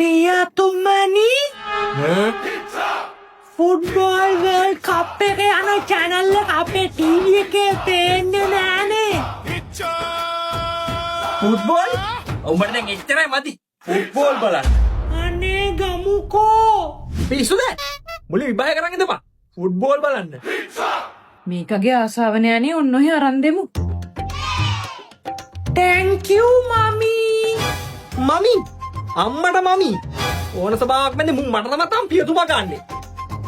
පියතුමනි football world කප් එක යන channel එක අපේ TV එකේ පේන්නේ නෑනේ. ෆුට්බෝල්? උඹට දැන් එච්චරයි මදි. ෆුට්බෝල් බලන්න. අනේ ගමුකෝ. පිස්සුද? මුලින් විභාග කරන් ඉඳපන්. ෆුට්බෝල් බලන්න. මේකගේ ආසාවන යන්නේ ඔන්න ඔහේ අරන් දෙමු. Thank you මමි. මමි අම්මට මමි ඕන සභාවක් මැද මුන් මට තමයි තාම පියතුමා ගන්නෙ.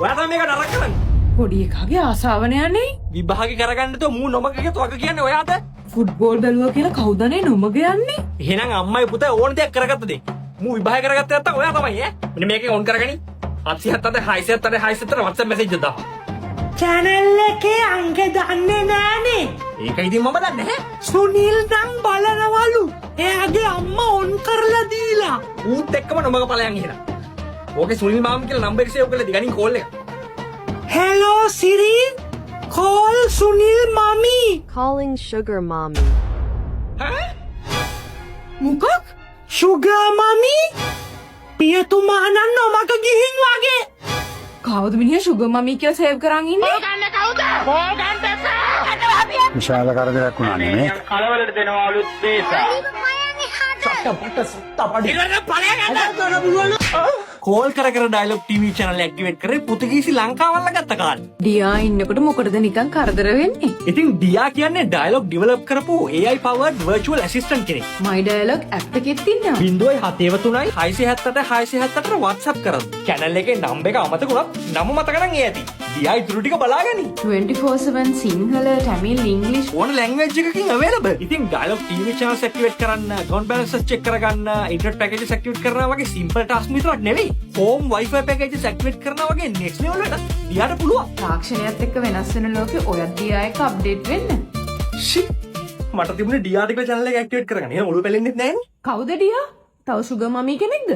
ඔයා තමයි මේකට අරක් කරන්නේ. පොඩි එකාගේ ආසාවන යන්නේ විභාග කරගන්න තෝ මූ නොමගගේ තවක කියන්නේ ඔයාද? ෆුට්බෝල් බැලුවා කියලා කවුදනේ නොමග යන්නේ? එහෙනම් අම්මයි පුතයි ඕන දෙයක් කරගත්ත දෙයක්. මූ විභාග කරගත්තේ නැත්තම් ඔයා තමයි ඈ. මෙන්න මේකේ ඔන් කරගනි. 870 WhatsApp message දාපන්. channel එකේ අංක දන්නේ නෑනේ. ඒක ඉතින් මම දන්නේ නැහැ. සුනිල් නම් බලනවලු. එයාගේ අම්මා ඔන් කරලා දීලා. ඌත් එක්කම නොමග ඵලයන් එහෙනම්. ඕකේ සුනිල් මාම කියලා නම්බර් එක සේව් කරලා දිගනින් කෝල් එක. Hello Siri. Call Sunil mommy. Calling Sugar Mommy. ඈ? මොකක්? Sugar mommy? පියතුමා නම් නොමග ගිහින් වගේ. කවුද මිනිහා සුගර් මමී කියලා සේව් කරන් ඉන්නේ? විශාල කරදරයක් වුණා නේ. කලවලට දෙනවා අලුත් දේශා. කෝල් කර ඩයලොග් TV channel එක ඇක්ටිවේට් කරේ පෘතුගීසි ලංකාවල්ල ගත්ත කාලේ. ඩියා ඉන්නකොට මොකටද නිකන් කරදර වෙන්නේ? ඉතින් ඩියා කියන්නේ ඩයලොග් ඩෙවලොප් කරපු AI powered virtual assistant කෙනෙක්. මයි ඩයලොග් ඇප් එකෙත් ඉන්නවා. 0.73 670 670 WhatsApp කරමු. channel එකේ නම්බර් එක අමතක වුණත් නම මතක නම් ඒ ඇති. ඩියා ඉතුරු ටික බලාගනි. 24/7 සිංහල, තමිල්, ඉංග්‍රීසි ඕන language එකකින් available. ඉතින් ඩයලොග් TV channels activate කරන්න, account balances check කරගන්න, internet packages activate කරනවා වගේ simple task විතරක් නෙවෙයි. home wifi packages activate කරනවා වගේ next level එකට ඩියාට පුළුවන්. තාක්ෂණයත් එක්ක වෙනස් වෙන ලෝකෙ ඔයත් ඩියා එක අප්ඩේට් වෙන්න. shit මට තිබුණේ ඩියාට කියලා channel එක activate කරගන්න. එහෙනම් ඔළුව පැලෙන්නෙත් නැහැනේ. කවුද ඩියා? තව සුගර් මමී කෙනෙක්ද?